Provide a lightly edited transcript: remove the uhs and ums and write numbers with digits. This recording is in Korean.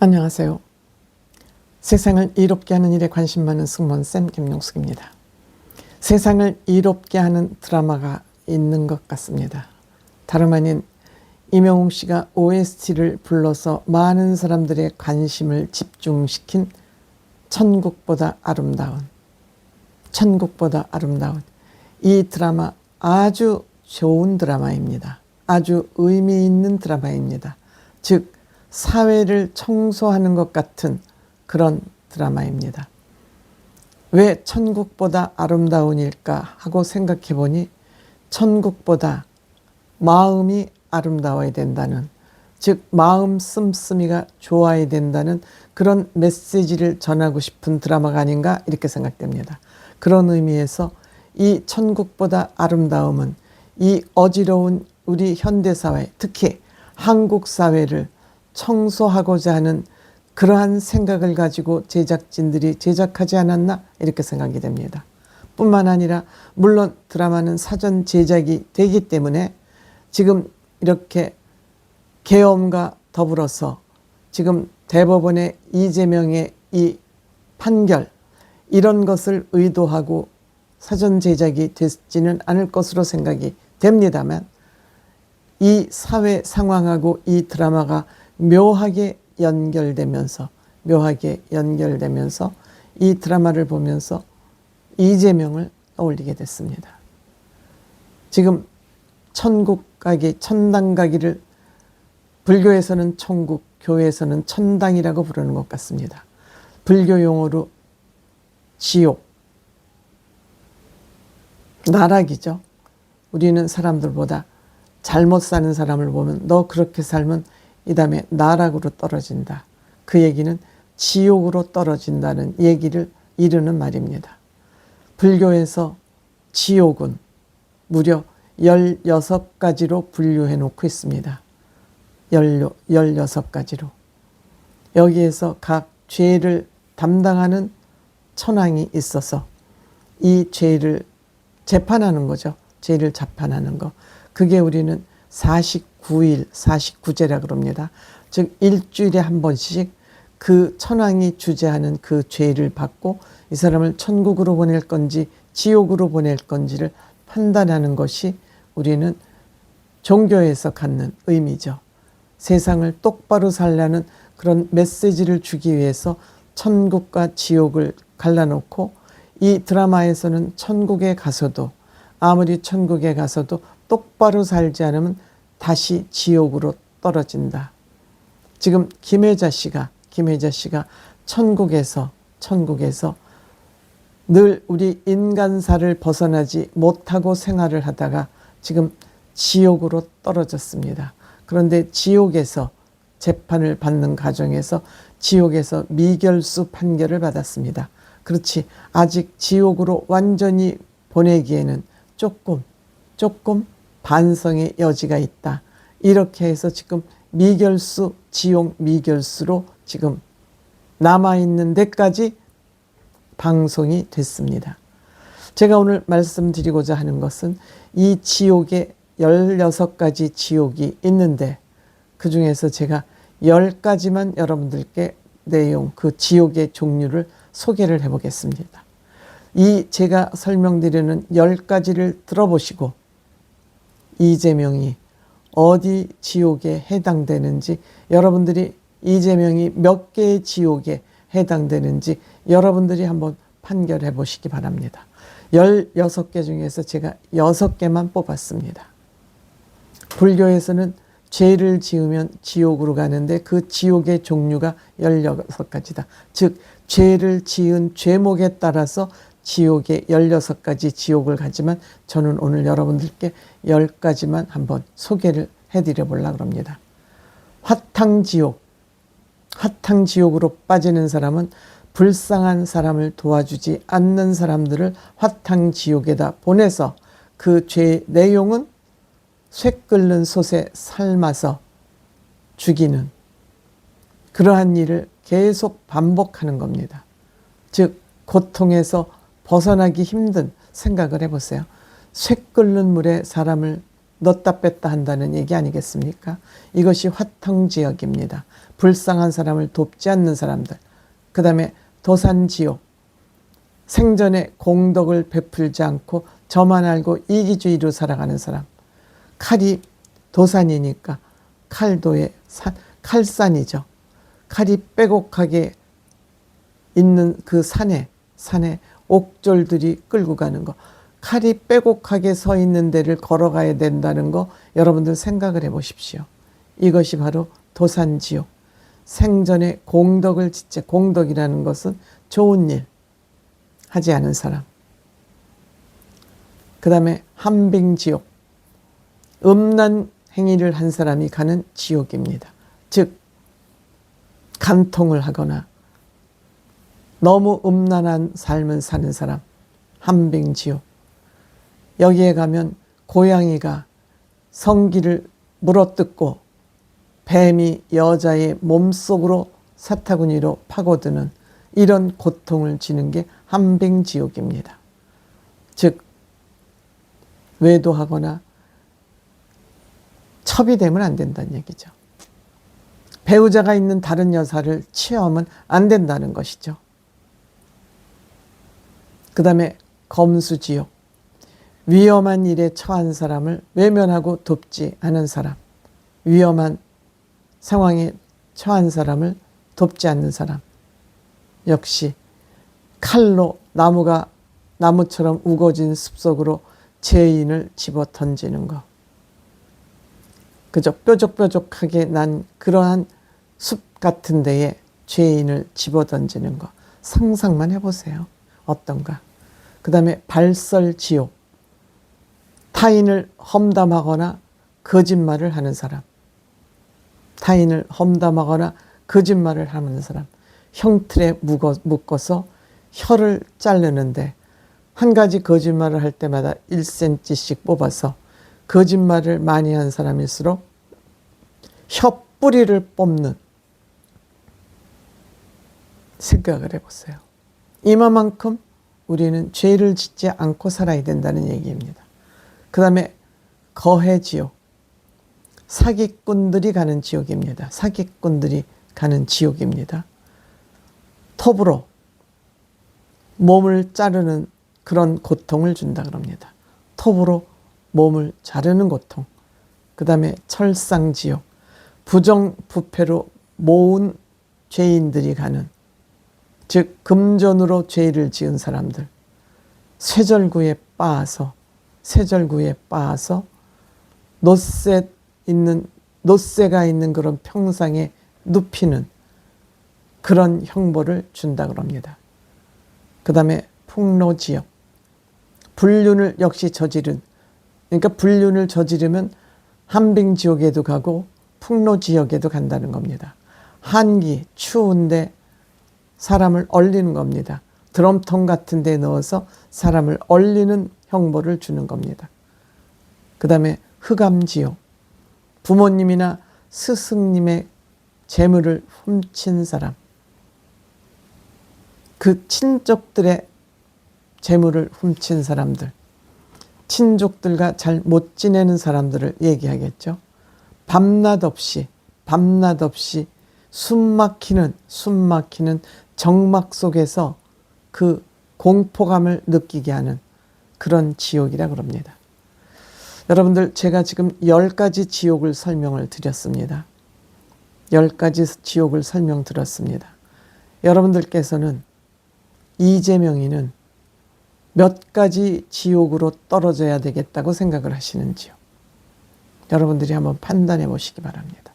안녕하세요. 세상을 이롭게 하는 일에 관심 많은 승무원쌤 김용숙입니다. 세상을 이롭게 하는 드라마가 있는 것 같습니다. 다름 아닌 임영웅 씨가 OST를 불러서 많은 사람들의 관심을 집중시킨 천국보다 아름다운 이 드라마, 아주 좋은 드라마입니다. 아주 의미 있는 드라마입니다. 즉 사회를 청소하는 것 같은 그런 드라마입니다. 왜 천국보다 아름다운일까 하고 생각해 보니 천국보다 마음이 아름다워야 된다는, 즉 마음 씀씀이가 좋아야 된다는 그런 메시지를 전하고 싶은 드라마가 아닌가 이렇게 생각됩니다. 그런 의미에서 이 천국보다 아름다움은 이 어지러운 우리 현대사회, 특히 한국 사회를 청소하고자 하는 그러한 생각을 가지고 제작진들이 제작하지 않았나 이렇게 생각이 됩니다. 뿐만 아니라 물론 드라마는 사전 제작이 되기 때문에 지금 이렇게 계엄과 더불어서 지금 대법원의 이재명의 이 판결, 이런 것을 의도하고 사전 제작이 됐지는 않을 것으로 생각이 됩니다만, 이 사회 상황하고 이 드라마가 묘하게 연결되면서 이 드라마를 보면서 이재명을 떠올리게 됐습니다. 지금 천국 가기, 천당 가기를 불교에서는 천국, 교회에서는 천당이라고 부르는 것 같습니다. 불교 용어로 지옥, 나락이죠. 우리는 사람들보다 잘못 사는 사람을 보면 너 그렇게 살면 이 다음에 나락으로 떨어진다. 그 얘기는 지옥으로 떨어진다는 얘기를 이르는 말입니다. 불교에서 지옥은 무려 16가지로 분류해 놓고 있습니다. 16가지로. 여기에서 각 죄를 담당하는 천왕이 있어서 이 죄를 재판하는 거죠. 죄를 재판하는 거. 그게 우리는 49일, 49제라 그럽니다. 즉 일주일에 한 번씩 그 천왕이 주재하는 그 죄를 받고 이 사람을 천국으로 보낼 건지 지옥으로 보낼 건지를 판단하는 것이 우리는 종교에서 갖는 의미죠. 세상을 똑바로 살라는 그런 메시지를 주기 위해서 천국과 지옥을 갈라놓고, 이 드라마에서는 천국에 가서도 아무리 천국에 가서도 똑바로 살지 않으면 다시 지옥으로 떨어진다. 지금 김혜자 씨가 천국에서 늘 우리 인간사를 벗어나지 못하고 생활을 하다가 지금 지옥으로 떨어졌습니다. 그런데 지옥에서 재판을 받는 과정에서 지옥에서 미결수 판결을 받았습니다. 그렇지, 아직 지옥으로 완전히 보내기에는 조금 반성의 여지가 있다. 이렇게 해서 지금 미결수, 지옥 미결수로 지금 남아있는 데까지 방송이 됐습니다. 제가 오늘 말씀드리고자 하는 것은 이 지옥에 16가지 지옥이 있는데 그 중에서 제가 10가지만 여러분들께 내용, 그 지옥의 종류를 소개를 해보겠습니다. 이 제가 설명드리는 10가지를 들어보시고 이재명이 어디 지옥에 해당되는지, 여러분들이 이재명이 몇 개의 지옥에 해당되는지 여러분들이 한번 판결해 보시기 바랍니다. 16개 중에서 제가 6개만 뽑았습니다. 불교에서는 죄를 지으면 지옥으로 가는데 그 지옥의 종류가 16가지다. 즉 죄를 지은 죄목에 따라서 지옥에 16가지 지옥을 가지만 저는 오늘 여러분들께 10가지만 한번 소개를 해드려 보려고 합니다. 화탕지옥으로 빠지는 사람은 불쌍한 사람을 도와주지 않는 사람들을 화탕지옥에다 보내서 그 죄의 내용은 쇠 끓는 솥에 삶아서 죽이는 그러한 일을 계속 반복하는 겁니다. 즉 고통에서 벗어나기 힘든, 생각을 해보세요. 쇠 끓는 물에 사람을 넣었다 뺐다 한다는 얘기 아니겠습니까? 이것이 화통지역입니다. 불쌍한 사람을 돕지 않는 사람들. 그 다음에 도산지옥. 생전에 공덕을 베풀지 않고 저만 알고 이기주의로 살아가는 사람. 칼이 도산이니까 칼도의 칼산이죠. 칼이 빼곡하게 있는 그 산에 옥졸들이 끌고 가는 거. 칼이 빼곡하게 서 있는 데를 걸어가야 된다는 거 여러분들 생각을 해보십시오. 이것이 바로 도산지옥. 생전에 공덕을 짓지, 공덕이라는 것은 좋은 일 하지 않은 사람. 그 다음에 함빙지옥. 음란 행위를 한 사람이 가는 지옥입니다. 즉 간통을 하거나 너무 음란한 삶을 사는 사람. 함빙지옥. 여기에 가면 고양이가 성기를 물어뜯고 뱀이 여자의 몸속으로 사타구니로 파고드는 이런 고통을 지는 게 함빙지옥입니다. 즉 외도하거나 첩이 되면 안 된다는 얘기죠. 배우자가 있는 다른 여사를 취하면 안 된다는 것이죠. 그 다음에 검수지옥. 위험한 일에 처한 사람을 외면하고 돕지 않은 사람. 위험한 상황에 처한 사람을 돕지 않는 사람. 역시 칼로 나무처럼 우거진 숲속으로 죄인을 집어 던지는 것. 그저 뾰족뾰족하게 난 그러한 숲 같은 데에 죄인을 집어 던지는 것. 상상만 해보세요. 어떤가. 그 다음에 발설지옥. 타인을 험담하거나 거짓말을 하는 사람. 타인을 험담하거나 거짓말을 하는 사람. 형틀에 묶어서 혀를 자르는데 한 가지 거짓말을 할 때마다 1cm씩 뽑아서 거짓말을 많이 한 사람일수록 혀 뿌리를 뽑는, 생각을 해보세요. 이만큼 우리는 죄를 짓지 않고 살아야 된다는 얘기입니다. 그 다음에 거해지옥. 사기꾼들이 가는 지옥입니다. 사기꾼들이 가는 지옥입니다. 톱으로 몸을 자르는 그런 고통을 준다 그럽니다. 톱으로 몸을 자르는 고통. 그 다음에 철상지옥. 부정부패로 모은 죄인들이 가는, 즉 금전으로 죄를 지은 사람들. 쇠절구에 빻아서 노쇠가 있는 그런 평상에 눕히는 그런 형벌을 준다 그럽니다. 그 다음에 풍로지역. 불륜을 역시 그러니까 불륜을 저지르면 함빙지옥에도 가고 풍로지역에도 간다는 겁니다. 한기, 추운데 사람을 얼리는 겁니다. 드럼통 같은 데 넣어서 사람을 얼리는 형벌을 주는 겁니다. 그 다음에 흑암지옥. 부모님이나 스승님의 재물을 훔친 사람. 그 친족들의 재물을 훔친 사람들. 친족들과 잘 못 지내는 사람들을 얘기하겠죠. 밤낮 없이 숨막히는 정막 속에서 그 공포감을 느끼게 하는 그런 지옥이라 그럽니다. 여러분들, 제가 지금 10가지 지옥을 설명을 드렸습니다. 10가지 지옥을 설명드렸습니다. 여러분들께서는 이재명이는 몇 가지 지옥으로 떨어져야 되겠다고 생각을 하시는지요? 여러분들이 한번 판단해 보시기 바랍니다.